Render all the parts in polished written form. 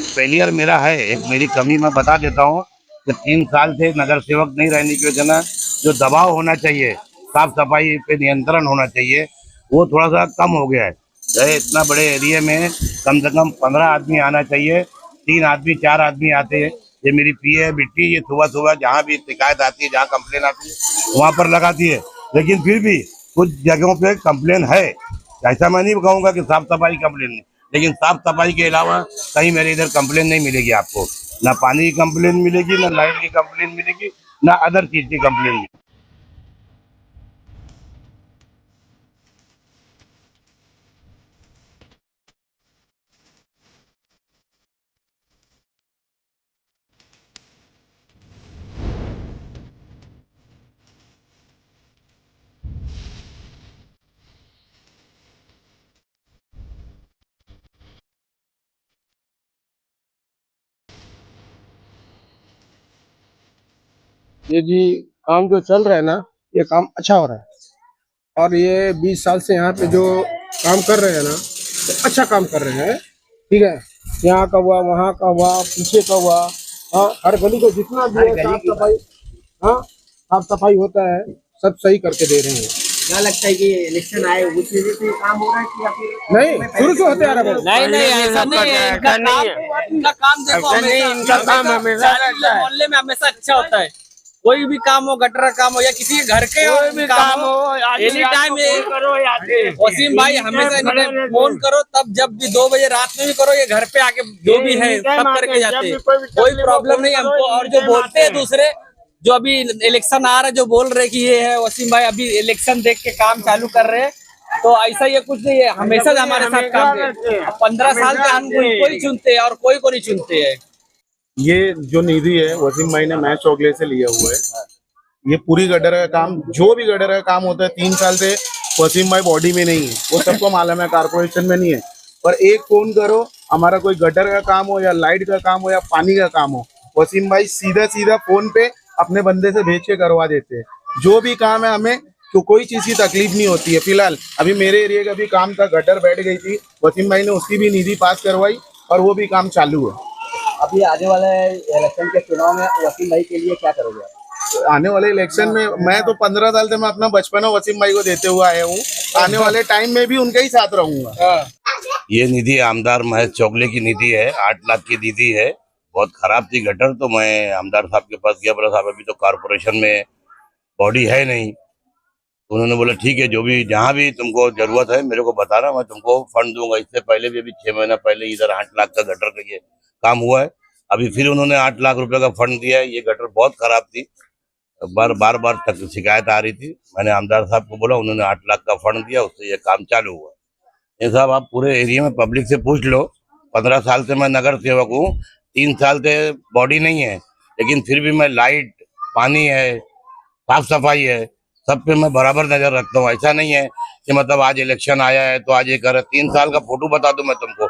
Failure मेरा है, एक मेरी कमी मैं बता देता हूँ कि 3 साल से नगर सेवक नहीं रहने की वजह ना जो दबाव होना चाहिए, साफ सफाई पे नियंत्रण होना चाहिए, वो थोड़ा सा कम हो गया है। चाहे इतना बड़े एरिया में कम से कम 15 आदमी आना चाहिए, 3 आदमी 4 आदमी आते हैं। ये मेरी पी है बिट्टी, ये सुबह सुबह जहाँ भी शिकायत आती है, जहाँ कंप्लेन आती है वहाँ पर लगाती है, लेकिन फिर भी कुछ जगहों पे कंप्लेन है। ऐसा मैं नहीं कहूँगा कि साफ सफाई कंप्लेन नहीं, लेकिन साफ सफाई के अलावा कहीं मेरे इधर कंप्लेन नहीं मिलेगी आपको। ना पानी की कंप्लेन मिलेगी, ना लाइट की कंप्लेन मिलेगी, ना अदर चीज की कंप्लेन मिलेगी। ये जी काम जो चल रहा है ना, ये काम अच्छा हो रहा है। और ये 20 साल से यहाँ पे जो काम कर रहे हैं ना, तो अच्छा काम कर रहे हैं। ठीक है, यहाँ का हुआ, वहाँ का हुआ, पीछे का हुआ। हाँ, हर गली को जितना भी है साफ सफाई, हाँ साफ सफाई होता है, सब सही करके दे रहे हैं। क्या लगता है कि इलेक्शन आए उस वजह से काम हो रहा है कि या फिर नहीं, शुरू से होते आ रहा है। नहीं नहीं ऐसा नहीं है, इनका काम देखो इनका काम हमेशा मोहल्ले में हमेशा अच्छा होता है। कोई भी काम हो, गटर का काम हो या किसी के घर के कोई भी काम हो, एनी टाइम वसीम भाई हमेशा एनी टाइम फोन करो, तब जब भी 2 बजे रात में भी करो, ये घर पे आके जो भी है सब करके जाते हैं, कोई प्रॉब्लम नहीं हमको। और जो बोलते हैं दूसरे, जो अभी इलेक्शन आ रहा है, जो बोल रहे कि ये है वसीम भाई अभी इलेक्शन देख के काम चालू कर रहे हैं, तो ऐसा ये कुछ नहीं है, हमेशा हमारे साथ काम किए। 15 साल से हम उनको ही चुनते हैं और कोई को नहीं चुनते हैं। ये जो निधि है वसीम भाई ने मैच चौगले से लिया हुआ है। ये पूरी गटर का काम, जो भी गटर का काम होता है 3 साल से वसीम भाई बॉडी में नहीं है, वो सबको मालूम है, कारपोरेशन में नहीं है। पर एक फोन करो, हमारा कोई गटर का काम हो या लाइट का काम हो या पानी का काम हो, वसीम भाई सीधा सीधा फोन पे अपने बंदे से भेज के करवा देते हैं। जो भी काम है हमें तो कोई चीज की तकलीफ नहीं होती है। फिलहाल अभी मेरे एरिया का भी काम था, गटर बैठ गई थी, वसीम भाई ने उसकी भी निधि पास करवाई और वो भी काम चालू है। अभी आने वाले इलेक्शन के चुनाव में वसीम भाई के लिए क्या करोगे? आने वाले इलेक्शन में मैं तो 15 साल से मैं अपना बचपना वसीम भाई को देते हुए आया हूँ, आने वाले टाइम में भी उनके ही साथ रहूंगा। ये निधि आमदार महेश चौगले की निधि है, 8 लाख की निधि है। बहुत खराब थी गटर, तो मैं आमदार साहब के पास गया, बोला साहब अभी तो कारपोरेशन में बॉडी है नहीं। उन्होंने बोला ठीक है, जो भी जहाँ भी तुमको जरूरत है मेरे को बताना, मैं तुमको फंड दूंगा। इससे पहले भी अभी 6 महीना पहले इधर 8 लाख का गटर का ये काम हुआ है। अभी फिर उन्होंने 8 लाख रुपए का फंड दिया है। ये गटर बहुत खराब थी, बार बार तक शिकायत आ रही थी। मैंने आमदार साहब को बोला, उन्होंने 8 लाख का फंड दिया, उससे ये काम चालू हुआ। ये साहब आप पूरे एरिया में पब्लिक से पूछ लो, 15 साल से मैं नगर सेवक हूँ, 3 साल से बॉडी नहीं है, लेकिन फिर भी मैं लाइट, पानी है, साफ सफाई है, सब पे मैं बराबर नजर रखता हूँ। ऐसा नहीं है कि मतलब आज इलेक्शन आया है तो आज ये कर रहा है। 3 साल का फोटो बता दूं मैं तुमको,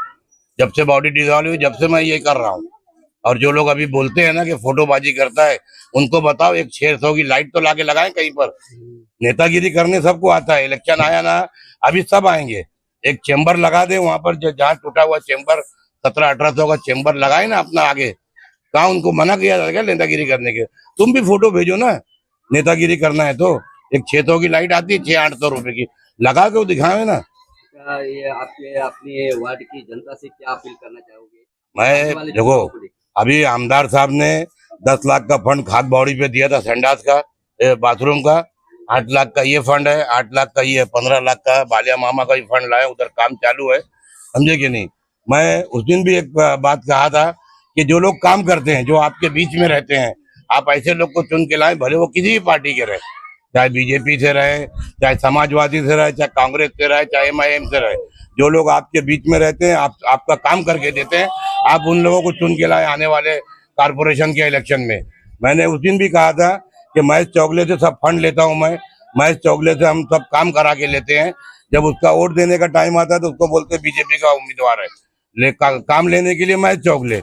जब से बॉडी डिजॉल्व हुई जब से मैं ये कर रहा हूँ। और जो लोग अभी बोलते हैं ना कि फोटोबाजी करता है, उनको बताओ एक 600 की लाइट तो लाके लगाएं कहीं पर। नेतागिरी करने सबको आता है, इलेक्शन आया ना अभी सब आएंगे। एक चेम्बर लगा दे वहां पर, जहाँ टूटा हुआ चेम्बर 1700-1800 का चेम्बर लगाए ना अपना आगे, कहा उनको मना किया जाएगा नेतागिरी करने के? तुम भी फोटो भेजो ना, नेतागिरी करना है तो। एक 600 की लाइट आती है, 600-800 रुपए की, लगा के दिखावे ना। ये आपके अपने वार्ड की जनता से क्या अपील करना चाहोगे? मैं देखो, अभी आमदार साहब ने 10 लाख का फंड खाद बॉडी पे दिया था, संडास का, बाथरूम का। 8 लाख का ये फंड है, 8 लाख का ये, 15 लाख का बालिया मामा का ही फंड लाए, उधर काम चालू है, समझे कि नहीं। मैं उस दिन भी एक बात कहा था कि जो लोग काम करते हैं, जो आपके बीच में रहते हैं, आप ऐसे लोग को चुन के लाएं, भले वो किसी भी पार्टी के रहे, चाहे बीजेपी से रहे, चाहे समाजवादी से रहे, चाहे कांग्रेस से रहे, चाहे MIM से रहे। जो लोग आपके बीच में रहते हैं, आपका काम करके देते हैं, आप उन लोगों को चुन के लाए आने वाले कारपोरेशन के इलेक्शन में। मैंने उस दिन भी कहा था कि महेश चौगले से सब फंड लेता हूं मैं, महेश चौगले से हम सब काम करा के लेते हैं। जब उसका वोट देने का टाइम आता है तो उसको बोलते बीजेपी का उम्मीदवार है, काम लेने के लिए महेश चौगले,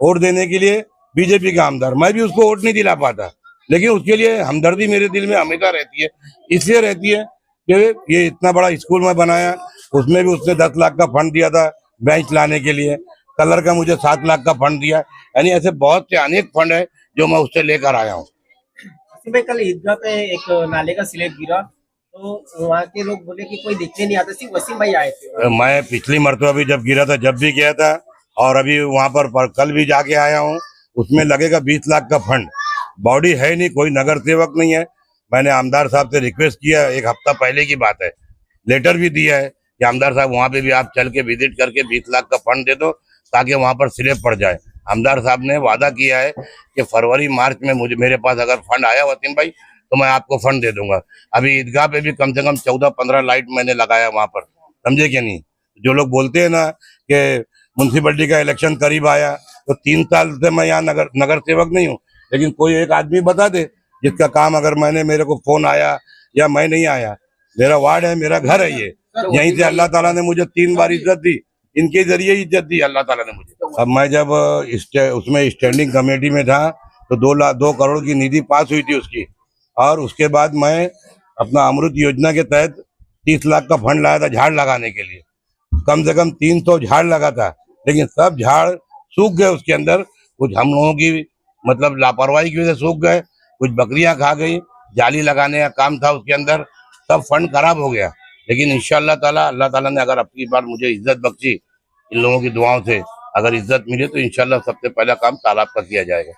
वोट देने के लिए बीजेपी का आमदार। मैं भी उसको वोट नहीं दिला पाता, लेकिन उसके लिए हमदर्दी मेरे दिल में हमेशा रहती है। इसलिए रहती है कि ये इतना बड़ा स्कूल में बनाया, उसमें भी उसने 10 लाख का फंड दिया था बेंच लाने के लिए। कलर का मुझे 7 लाख का फंड दिया। यानी ऐसे बहुत से अनेक फंड है जो मैं उससे लेकर आया हूँ। वसीम भाई, कल ईदगाह पे एक नाले का स्लैब गिरा, तो वहाँ के लोग बोले कि कोई देखने नहीं आता, सिर्फ वसीम भाई आए थे। मैं पिछली मरतबा भी जब गिरा था, जब भी गया था, और अभी वहां पर कल भी जाके आया हूँ। उसमें लगेगा 20 लाख का फंड। बॉडी है नहीं, कोई नगर सेवक नहीं है। मैंने आमदार साहब से रिक्वेस्ट किया, 1 हफ्ता पहले की बात है, लेटर भी दिया है कि आमदार साहब वहां पे भी आप चल के विजिट करके 20 लाख का फंड दे दो ताकि वहां पर स्लैब पड़ जाए। आमदार साहब ने वादा किया है कि फरवरी मार्च में मेरे पास अगर फंड आया वसीम भाई तो मैं आपको फंड दे दूंगा। अभी ईदगाह पे भी कम से कम 14-15 लाइट मैंने लगाया वहां पर, समझे क्या नहीं। जो लोग बोलते हैं ना कि म्युनिसिपैलिटी का इलेक्शन करीब आया, तो 3 साल से मैं यहाँ नगर सेवक नहीं हूँ, लेकिन कोई एक आदमी बता दे जिसका काम, अगर मेरे को फोन आया या मैं नहीं आया, मेरा वार्ड है, मेरा घर है, ये यहीं से अल्लाह ताला ने मुझे 3 बार इज्जत दी, इनके जरिए इज्जत दी अल्लाह ताला ने मुझे। अब मैं जब उसमें स्टैंडिंग कमेटी में था तो 2 करोड़ की निधि पास हुई थी उसकी, और उसके बाद मैं अपना अमृत योजना के तहत 30 लाख का फंड लाया था झाड़ लगाने के लिए। कम से कम 300 झाड़ लगा था, लेकिन सब झाड़ सूख गए। उसके अंदर कुछ हम लोगों की मतलब लापरवाही की वजह से सूख गए, कुछ बकरियां खा गई, जाली लगाने का काम था उसके अंदर, सब फंड खराब हो गया। लेकिन इंशाअल्लाह ताला, अल्लाह ताला ने अगर अपनी बार मुझे इज्जत बख्शी, इन लोगों की दुआओं से अगर इज्जत मिले तो इंशाअल्लाह सबसे पहला काम तालाब का किया जाएगा।